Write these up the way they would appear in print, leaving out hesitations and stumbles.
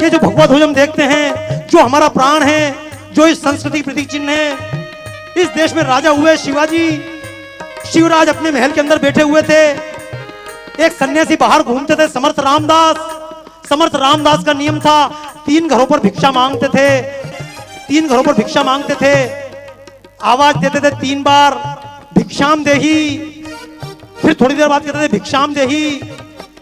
ये जो भगवा ध्वज हम देखते हैं, जो हमारा प्राण है, जो इस संस्कृति प्रतीक चिन्ह है, इस देश में राजा हुए शिवाजी। शिवराज अपने महल के अंदर बैठे हुए थे, एक सन्यासी बाहर घूमते थे, समर्थ रामदास। समर्थ रामदास का नियम था 3 घरों पर भिक्षा मांगते थे, 3 घरों पर भिक्षा मांगते थे, आवाज देते थे 3 बार, भिक्षाम देही। फिर थोड़ी देर बाद कहते थे भिक्षाम देही,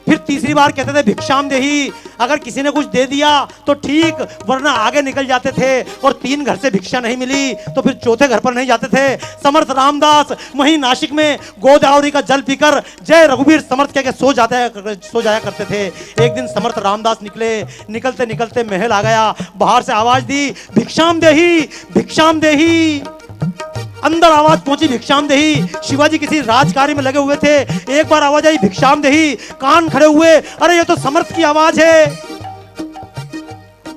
फिर तीसरी बार कहते थे भिक्षाम देही। अगर किसी ने कुछ दे दिया तो ठीक, वरना आगे निकल जाते थे। और 3 घर से भिक्षा नहीं मिली तो फिर चौथे घर पर नहीं जाते थे। समर्थ रामदास वहीं नासिक में गोदावरी का जल पीकर जय रघुवीर समर्थ कह के सो जाया करते थे। एक दिन समर्थ रामदास निकलते निकलते महल आ गया, बाहर से आवाज दी भिक्षाम देही, भिक्षाम देही। अंदर आवाज पहुंची भिक्षाम देही। शिवाजी किसी राजकार्य में लगे हुए थे, एक बार आवाज आई भिक्षाम देही, कान खड़े हुए, अरे ये तो समर्थ की आवाज है।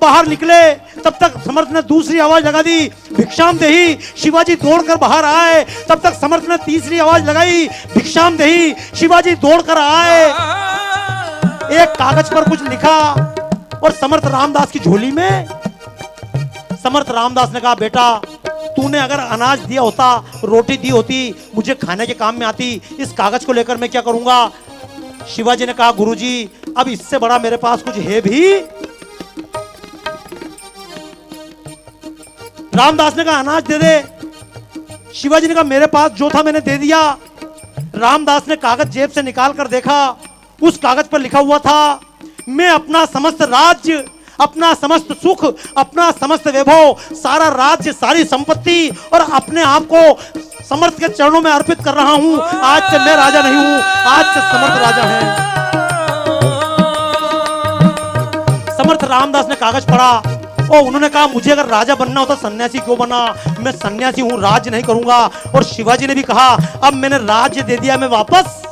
बाहर निकले, तब तक समर्थ ने दूसरी आवाज लगा दी भिक्षाम देही। शिवाजी दौड़कर बाहर आए, तब तक समर्थ ने तीसरी आवाज लगाई भिक्षाम देही। शिवाजी दौड़कर आए, एक कागज पर कुछ लिखा और समर्थ रामदास की झोली में। समर्थ रामदास ने कहा बेटा, तूने अगर अनाज दिया होता, रोटी दी होती, मुझे खाने के काम में आती, इस कागज को लेकर मैं क्या करूंगा। शिवाजी ने कहा गुरुजी, अब इससे बड़ा मेरे पास कुछ है भी। रामदास ने कहा अनाज दे दे। शिवाजी ने कहा मेरे पास जो था मैंने दे दिया। रामदास ने कागज जेब से निकाल कर देखा, उस कागज पर लिखा हुआ था मैं अपना समस्त राज्य, अपना समस्त सुख, अपना समस्त वैभव, सारा राज्य, सारी संपत्ति और अपने आप को समर्थ के चरणों में अर्पित कर रहा हूं। आज से मैं राजा नहीं हूं, आज से समर्थ राजा है। समर्थ रामदास ने कागज पढ़ा और उन्होंने कहा मुझे अगर राजा बनना हो तो सन्यासी क्यों बना, मैं सन्यासी हूं, राज्य नहीं करूंगा। और शिवाजी ने भी कहा अब मैंने राज्य दे दिया, मैं वापस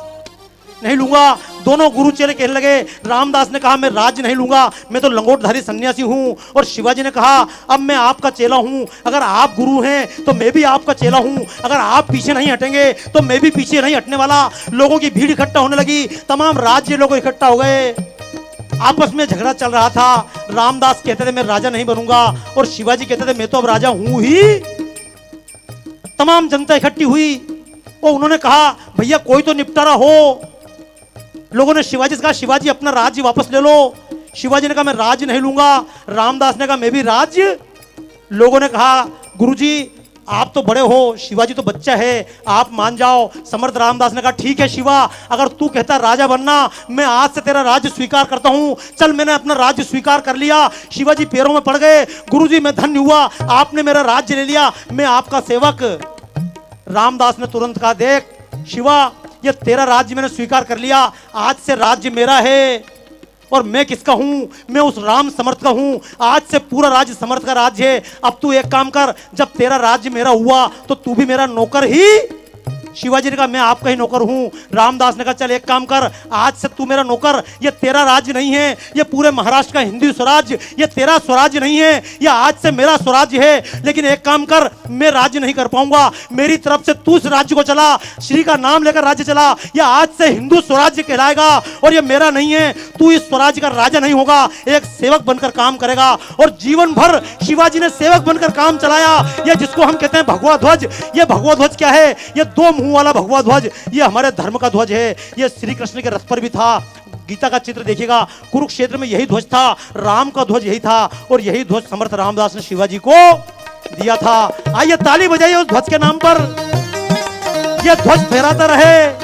नहीं लूंगा। दोनों गुरु चेले कहने लगे, रामदास ने कहा मैं राज्य नहीं लूंगा, मैं तो लंगोटधारी सन्यासी हूं। और शिवाजी ने कहा अब मैं आपका चेला हूं, अगर आप गुरु हैं तो मैं भी आपका चेला हूं, अगर आप पीछे नहीं हटेंगे तो मैं भी पीछे नहीं हटने वाला। लोगों की भीड़ इकट्ठा होने लगी, तमाम राज्य लोग इकट्ठा हो गए, आपस में झगड़ा चल रहा था। रामदास कहते थे मैं राजा नहीं बनूंगा और शिवाजी कहते थे मैं तो अब राजा हूं ही। तमाम जनता इकट्ठी हुई और उन्होंने कहा भैया कोई तो निपटारा हो। लोगों ने शिवाजी से कहा शिवाजी अपना राज्य वापस ले लो। शिवाजी ने कहा मैं राज्य नहीं लूंगा। रामदास ने कहा मैं भी राज्य। लोगों ने कहा गुरुजी आप तो बड़े हो, शिवाजी तो बच्चा है, आप मान जाओ। समर्थ रामदास ने कहा ठीक है शिवा, अगर तू कहता राजा बनना, मैं आज से तेरा राज्य स्वीकार करता हूं। चल मैंने अपना राज्य स्वीकार कर लिया। शिवाजी पैरों में पड़ गए, गुरुजी मैं धन्य हुआ, आपने मेरा राज्य ले लिया, मैं आपका सेवक। रामदास ने तुरंत कहा देख शिवा, ये तेरा राज्य मैंने स्वीकार कर लिया, आज से राज्य मेरा है। और मैं किसका हूं, मैं उस राम समर्थ का हूं। आज से पूरा राज्य समर्थ का राज्य है। अब तू एक काम कर, जब तेरा राज्य मेरा हुआ तो तू भी मेरा नौकर ही। शिवाजी ने कहा मैं आपका ही नौकर हूं। रामदास ने कहा चल एक काम कर, आज से तू मेरा नौकर, ये तेरा राज्य नहीं है, ये पूरे महाराष्ट्र का हिंदू स्वराज्य, ये तेरा स्वराज्य नहीं है, ये आज से मेरा स्वराज्य है। लेकिन एक काम कर, मैं राज्य नहीं कर पाऊंगा, मेरी तरफ से तू इस राज्य को चला, श्री का नाम लेकर राज्य चला, यह आज से हिंदू स्वराज्य कहलाएगा और ये मेरा नहीं है। तू इस स्वराज्य का राजा नहीं होगा, एक सेवक बनकर काम करेगा। और जीवन भर शिवाजी ने सेवक बनकर काम चलाया। यह जिसको हम कहते हैं भगवा ध्वज, ये भगवा ध्वज क्या है, ये 2 मुंह वाला भगवा ध्वज, ये हमारे धर्म का ध्वज है। ये श्री कृष्ण के रथ पर भी था। गीता का चित्र देखिएगा, कुरुक्षेत्र में यही ध्वज था, राम का ध्वज यही था और यही ध्वज समर्थ रामदास ने शिवाजी को दिया था। आइए ताली बजाइए उस ध्वज के नाम पर, यह ध्वज फहराता रहे।